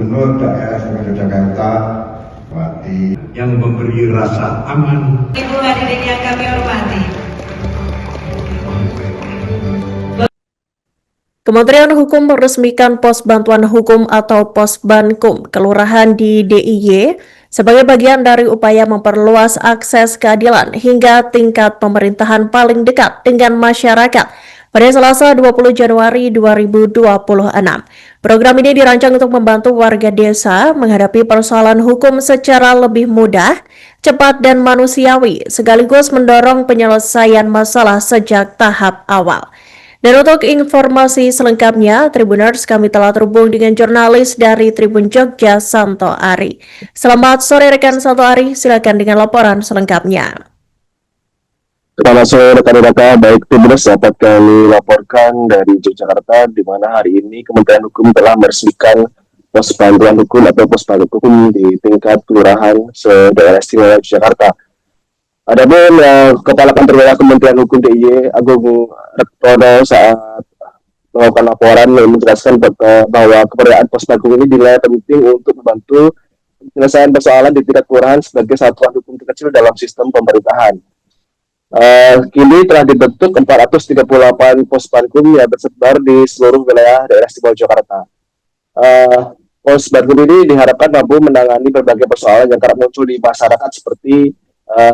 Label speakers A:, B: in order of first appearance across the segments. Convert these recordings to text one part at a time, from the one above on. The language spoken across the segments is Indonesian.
A: Gubernur Daerah Istimewa Yogyakarta Wati yang memberi rasa aman.
B: Ibu hadirin yang kami hormati.
C: Kementerian Hukum meresmikan Pos Bantuan Hukum atau Pos Bankum Kelurahan di DIY sebagai bagian dari upaya memperluas akses keadilan hingga tingkat pemerintahan paling dekat dengan masyarakat pada Selasa 20 Januari 2026. Program ini dirancang untuk membantu warga desa menghadapi persoalan hukum secara lebih mudah, cepat, dan manusiawi, sekaligus mendorong penyelesaian masalah sejak tahap awal. Dan untuk informasi selengkapnya, Tribuners, kami telah terhubung dengan jurnalis dari Tribun Jogja, Santo Ari. Selamat sore rekan Santo Ari, silakan dengan laporan selengkapnya.
D: Selamat sore rekan-rekan, baik Tribuners dapat kami laporkan dari Yogyakarta, di mana hari ini Kementerian Hukum telah meresmikan Pos Bantuan Hukum atau Pos Bankum di tingkat kelurahan se-Daerah Istimewa Yogyakarta. Adapun Kepala Kantor Wilayah Kementerian Hukum DIY Agung Rektono saat melakukan laporan menjelaskan bahwa keberadaan Pos Bankum ini dinilai penting untuk membantu penyelesaian persoalan di tingkat kelurahan sebagai satuan hukum terkecil dalam sistem pemerintahan. Kini telah dibentuk 438 Pos Bankum yang tersebar di seluruh wilayah Daerah Istimewa Yogyakarta. Pos Bankum ini diharapkan mampu menangani berbagai persoalan yang kerap muncul di masyarakat seperti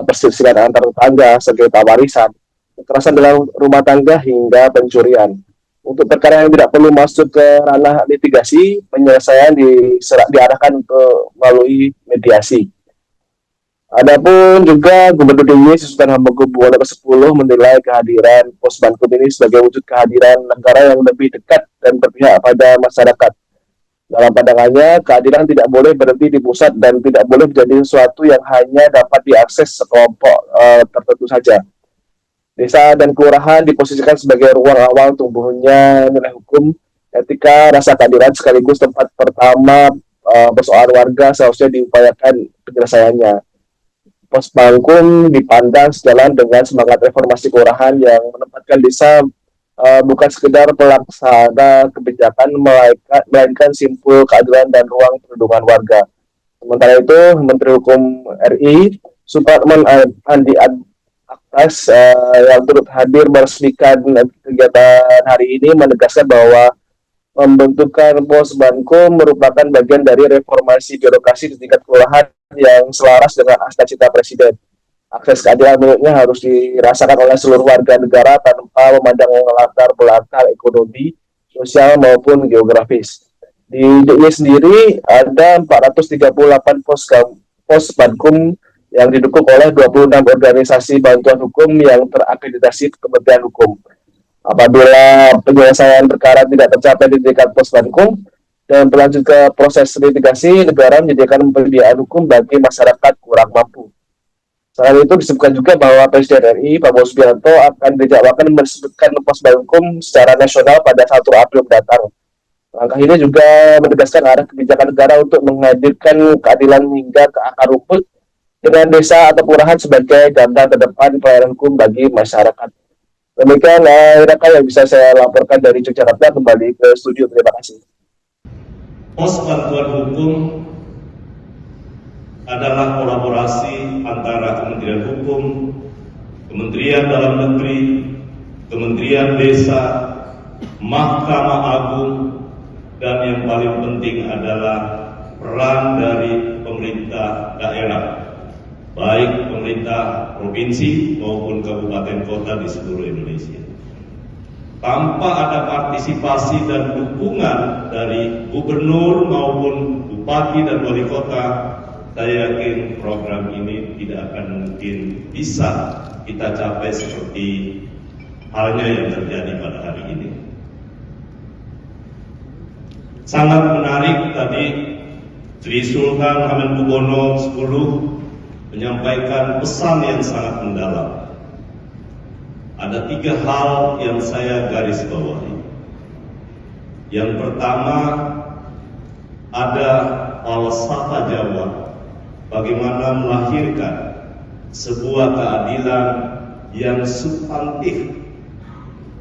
D: perselisihan antar tetangga, sengketa warisan, kekerasan dalam rumah tangga hingga pencurian. Untuk perkara yang tidak perlu masuk ke ranah litigasi, penyelesaian diarahkan untuk melalui mediasi. Adapun juga Gubernur DIY Sultan Hamengkubuwono ke-10 menilai kehadiran Pos Bankum ini sebagai wujud kehadiran negara yang lebih dekat dan berpihak pada masyarakat. Dalam pandangannya, keadilan tidak boleh berhenti di pusat dan tidak boleh menjadi sesuatu yang hanya dapat diakses sekelompok tertentu saja. Desa dan kelurahan diposisikan sebagai ruang awal tumbuhnya nilai hukum, etika, rasa keadilan sekaligus tempat pertama persoalan warga seharusnya diupayakan penyelesaiannya. Pos Bankum dipandang sejalan dengan semangat reformasi kelurahan yang menempatkan desa bukan sekedar pelaksana kebijakan, melainkan simpul keadilan dan ruang perlindungan warga. Sementara itu, Menteri Hukum RI, Supratman Andi Aktas, yang turut hadir meresmikan kegiatan hari ini, menegaskan bahwa pembentukan Pos Bankum merupakan bagian dari reformasi birokrasi di tingkat kelurahan yang selaras dengan cita-cita Presiden. Akses keadilan menurutnya harus dirasakan oleh seluruh warga negara tanpa memandang latar belakang ekonomi, sosial maupun geografis. Di DIY sendiri ada 438 pos Bankum yang didukung oleh 26 organisasi bantuan hukum yang terakreditasi Kementerian Hukum. Apabila penyelesaian perkara tidak tercapai di tingkat Pos Bankum dan berlanjut ke proses litigasi, negara menyediakan pembiayaan hukum bagi masyarakat kurang mampu. Selain itu disebutkan juga bahwa Presiden RI Prabowo Subianto akan dijadwalkan meresmikan Pos Bankum secara nasional pada 1 April mendatang. Langkah ini juga menegaskan arah kebijakan negara untuk menghadirkan keadilan hingga ke akar rumput dengan desa atau kelurahan sebagai garda terdepan pelayanan hukum bagi masyarakat. Demikian rekan yang bisa saya laporkan dari Yogyakarta. Kembali ke studio, terima kasih.
E: Pos Bantuan Hukum adalah kolaborasi antara Kementerian Hukum, Kementerian Dalam Negeri, Kementerian Desa, Mahkamah Agung, dan yang paling penting adalah peran dari pemerintah daerah, baik pemerintah provinsi maupun kabupaten kota di seluruh Indonesia. Tanpa ada partisipasi dan dukungan dari gubernur maupun bupati dan wali kota, saya yakin program ini tidak akan mungkin bisa kita capai seperti halnya yang terjadi pada hari ini. Sangat menarik tadi Sri Sultan Hamengkubuwono X menyampaikan pesan yang sangat mendalam. Ada 3 hal yang saya garis bawahi. Yang pertama, ada falsafah Jawa, bagaimana melahirkan sebuah keadilan yang substantif,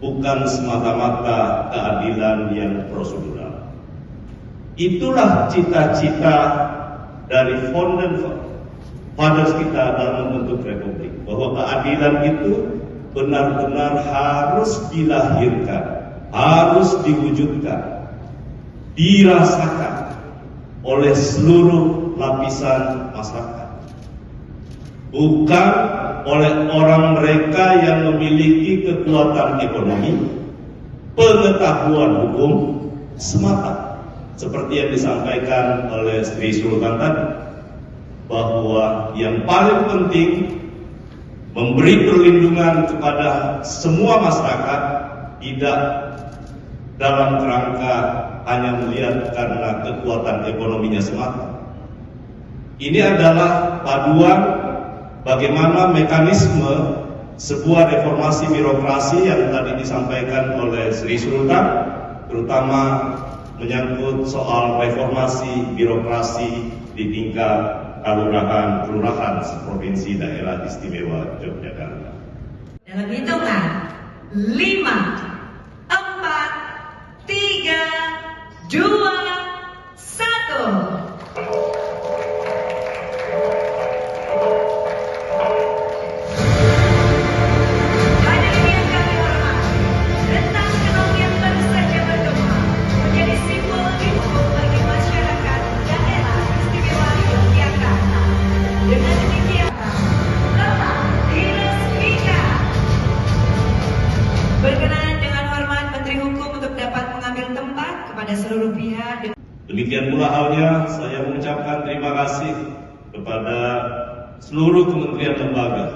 E: bukan semata-mata keadilan yang prosedural. Itulah cita-cita dari fathers kita dalam membentuk republik, bahwa keadilan itu benar-benar harus dilahirkan, harus diwujudkan, dirasakan oleh seluruh lapisan masyarakat, bukan oleh orang mereka yang memiliki kekuatan ekonomi, pengetahuan hukum semata, seperti yang disampaikan oleh Sri Sultan tadi, bahwa yang paling penting memberi perlindungan kepada semua masyarakat, tidak dalam kerangka hanya melihat karena kekuatan ekonominya semata. Ini adalah paduan bagaimana mekanisme sebuah reformasi birokrasi yang tadi disampaikan oleh Sri Sultan, terutama menyangkut soal reformasi birokrasi di tingkat kelurahan provinsi daerah istimewa Yogyakarta.
B: Dalam hitungan 5, 4, 3, 2, 1. Berkenaan dengan hormat Menteri Hukum untuk dapat mengambil tempat kepada seluruh pihak.
E: Demikian pula halnya saya mengucapkan terima kasih kepada seluruh kementerian lembaga,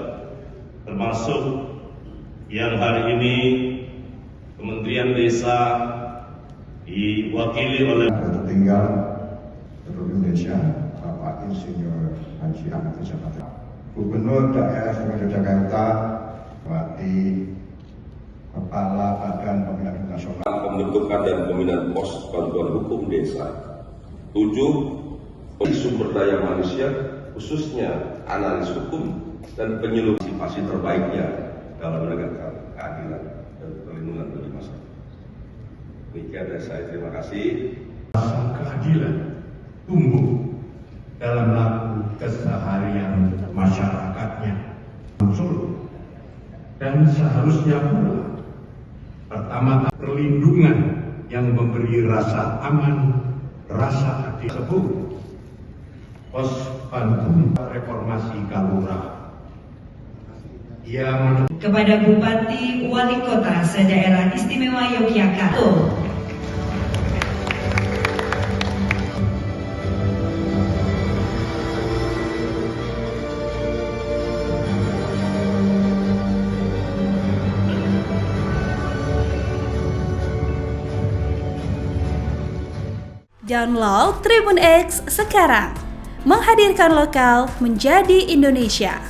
E: termasuk yang hari ini Kementerian Desa diwakili oleh
A: tertinggal Republik Indonesia Bapak Insinyur Haji Ahmad Yusuf, Gubernur Daerah Istimewa Yogyakarta, Bupati, Kepala Badan Pembinaan Nasional,
F: pembentukan dan pembinaan pos bantuan hukum desa. 7. Sumber daya manusia, khususnya analis hukum dan penyuluh partisipasi terbaiknya dalam menegakkan keadilan dan perlindungan bagi masyarakat. Demikian dari saya, terima kasih.
A: rasa keadilan tumbuh dalam laku keseharian masyarakatnya. Unsur dan seharusnya pula pertama perlindungan yang memberi rasa aman, rasa adil tersebut. Pos bantu reformasi Kalura. Ia
B: Kepada Bupati Wali Kota se-Daerah Istimewa Yogyakarta.
G: Download Tribun X sekarang, menghadirkan lokal menjadi Indonesia.